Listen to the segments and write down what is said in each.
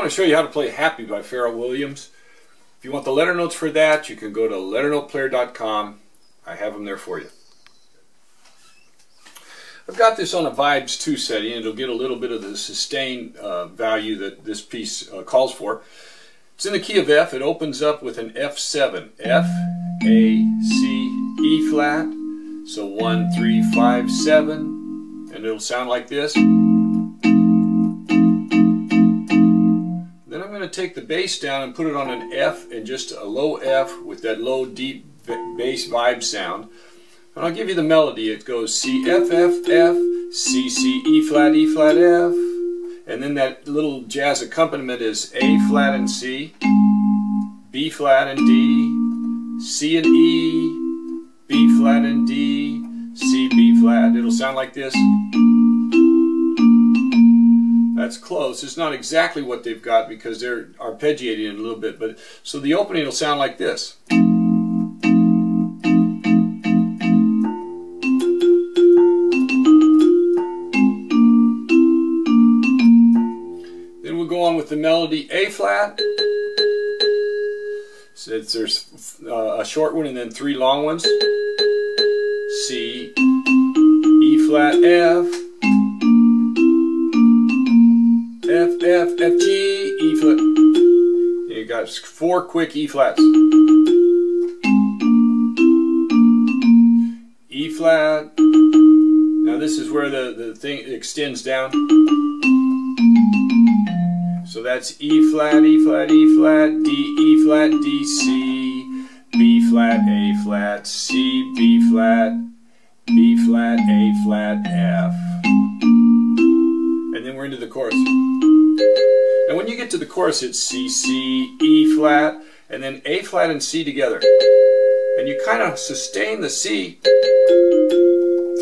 to show you how to play Happy by Pharrell Williams. If you want the letter notes for that, you can go to LetterNotePlayer.com. I have them there for you. I've got this on a Vibes 2 setting, and it'll get a little bit of the sustain value that this piece calls for. It's in the key of F. It opens up with an F7. F, A, C, E flat. So 1, 3, 5, 7. And it'll sound like this. Then I'm going to take the bass down and put it on an F and just a low F with that low deep bass vibe sound. And I'll give you the melody. It goes C, F, F, F, C, C, E flat, F. And then that little jazz accompaniment is A flat and C, B flat and D, C and E, B flat and D, C, B flat. It'll sound like this. That's close. It's not exactly what they've got because they're arpeggiating it a little bit, but so the opening will sound like this. Then we'll go on with the melody A flat. So there's a short one and then 3 long ones. C, E flat, F. F, F, F, G, E flat. You got 4 quick E flats. E flat. Now this is where the thing extends down. So that's E flat, E flat, E flat, D, E flat, D, C, B flat, A flat, C, B flat, B flat, A flat, F. And then we're into the chorus. And when you get to the chorus, it's C, C, E flat, and then A flat and C together. And you kind of sustain the C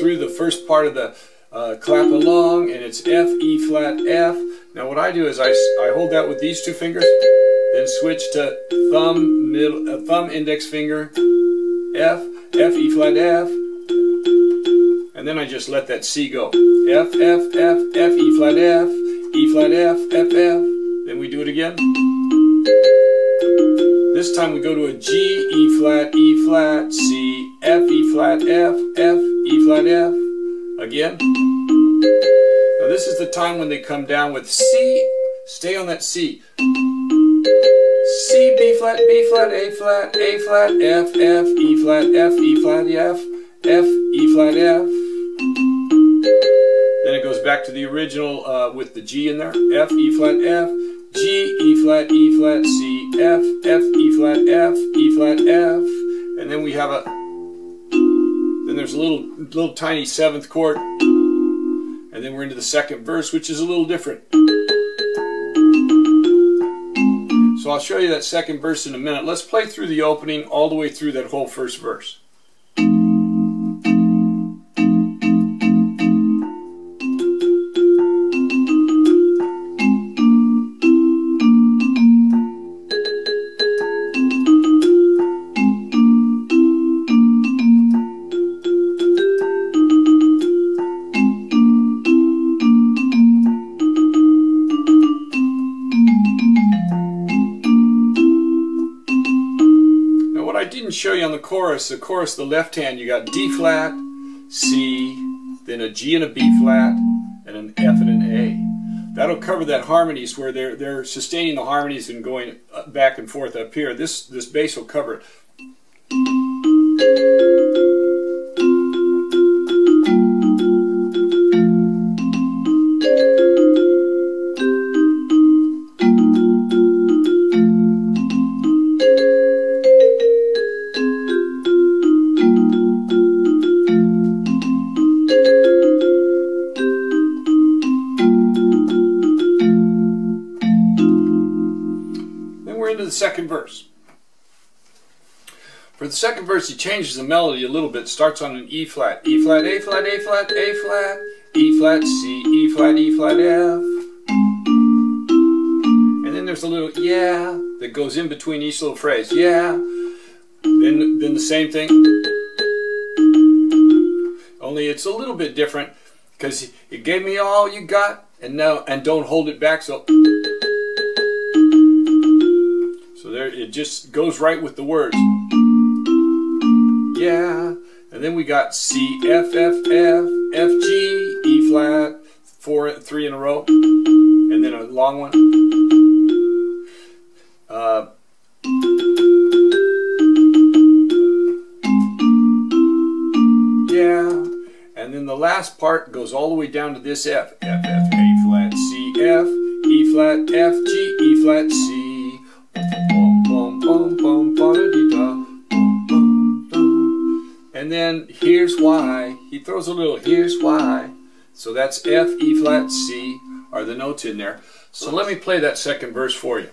through the first part of the clap along, and it's F, E flat, F. Now what I do is I hold that with these 2 fingers, then switch to thumb, index finger, F, F, E flat, F, and then I just let that C go. F, F, F, F, E flat, F, E flat, F, F, F. Then we do it again. This time we go to a G, E flat, C, F, E flat, F, F, E flat, F. Again. Now this is the time when they come down with C. Stay on that C. C, B flat, A flat, F, F, E flat, F, E flat, F, F, E flat, F. Then it goes back to the original with the G in there. F, E flat, F, G, E flat, C, F, F, E flat, F, E flat, F. And then we have then there's a little tiny 7th chord. And then we're into the 2nd verse, which is a little different. So I'll show you that 2nd verse in a minute. Let's play through the opening all the way through that whole 1st verse. Show you on the chorus, the left hand, you got D flat, C, then a G and a B flat, and an F and an A. That'll cover that harmonies where they're sustaining the harmonies and going back and forth up here. This bass will cover it. Into the 2nd verse. For the 2nd verse, he changes the melody a little bit. Starts on an E flat, E flat, A flat, A flat, A flat, E flat, C, E flat, F. And then there's a little yeah that goes in between each little phrase. Yeah. Then the same thing. Only it's a little bit different because you gave me all you got, and don't hold it back. So It just goes right with the words. Yeah. And then we got C, F, F, F, F, G, E flat, 3 in a row, and then a long one. Yeah. And then the last part goes all the way down to this F. F, F, A flat, C, F, E flat, F, G, E flat, C. Bum, bum, bum, bum, ba-da-dee-da, bum, bum, bum. And then here's why. He throws a little here's why. So that's F, E flat, C are the notes in there. So let me play that second verse for you.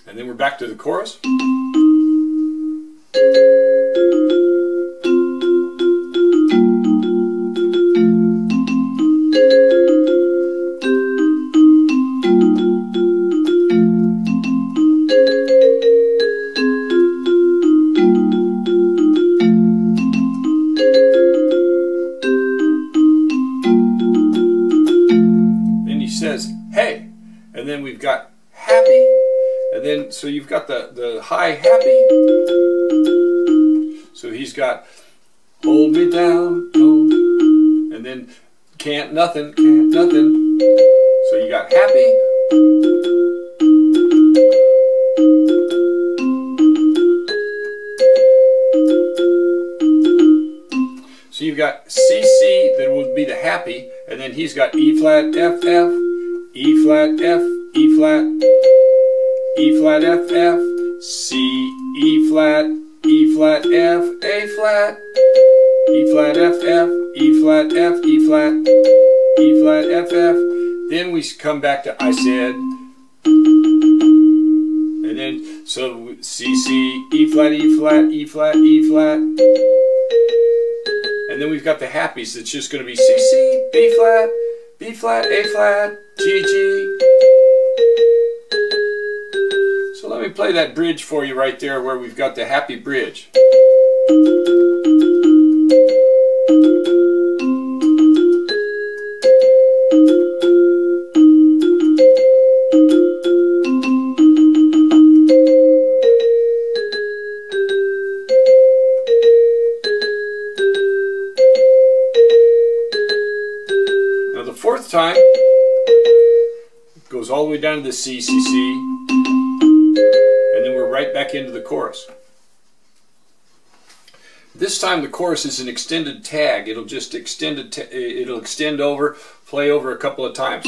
And then we're back to the chorus. Says hey, and then we've got happy, and then so you've got the high happy, so he's got hold me down, and then can't nothing, so you got happy, so you've got CC that would be the happy, and then he's got E flat, F, F, E flat, F, E flat, E flat, F, F, C, E flat, E flat, F, A flat, E flat, F, F, E flat, F, E flat, E flat, F, F. Then we come back to I said, and then so C, C, E flat, E flat, E flat, E flat. And then we've got the happy, so it's just going to be C, C, B flat, B flat, A flat, G, G. So let me play that bridge for you right there where we've got the happy bridge. Now the fourth time goes all the way down to the C, C, C, and then we're right back into the chorus. This time the chorus is an extended tag. It'll just it'll extend over, play over a couple of times.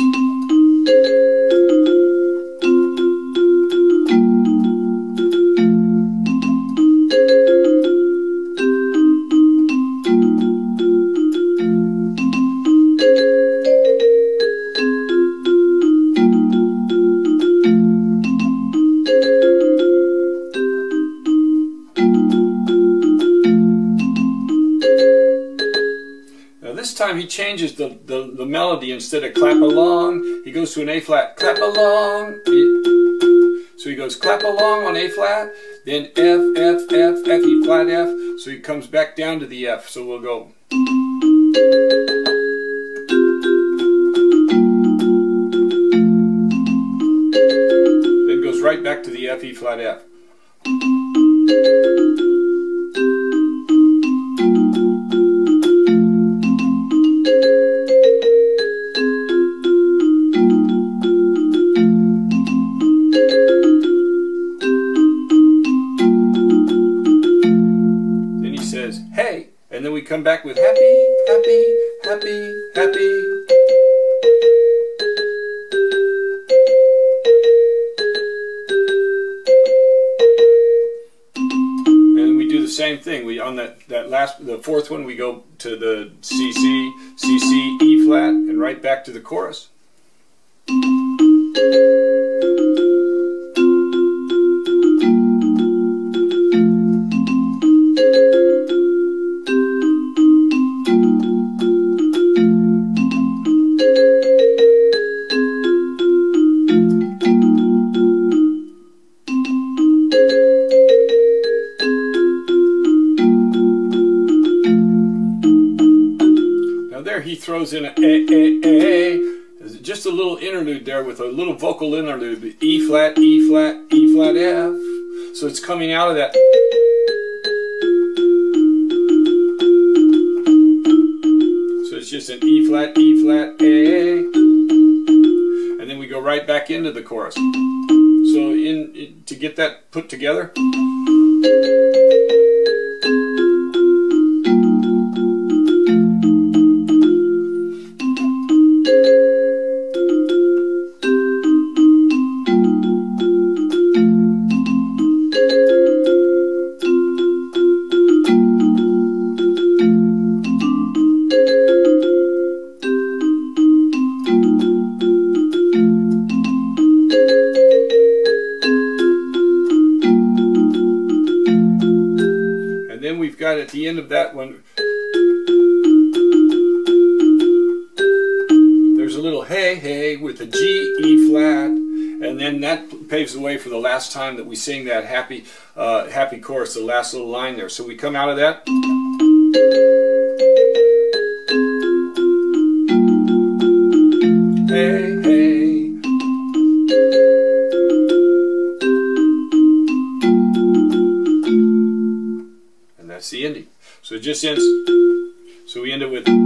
This time he changes the melody. Instead of clap along, he goes to an A flat, clap along. So he goes clap along on A flat, then F, F, F, F, E flat, F. So he comes back down to the F. So we'll go. Then goes right back to the F, E flat, F. Hey, and then we come back with happy, happy, happy, happy. And we do the same thing. We on the fourth one, we go to the C, C, C, C, E flat, and right back to the chorus. throws in a. Just a little interlude there with a little vocal interlude. E flat, E flat, E flat, F. So it's coming out of that. So it's just an E flat, A. And then we go right back into the chorus. So to get that put together. Then we've got at the end of that one, there's a little hey, hey with a G, E flat, and then that paves the way for the last time that we sing that happy chorus, the last little line there. So we come out of that. Hey, hey. That's the ending. So it just ends. So we end it with, and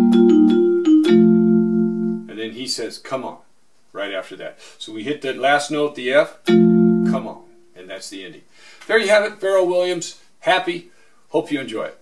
then he says, come on, right after that. So we hit that last note, the F, come on, and that's the ending. There you have it, Pharrell Williams, Happy. Hope you enjoy it.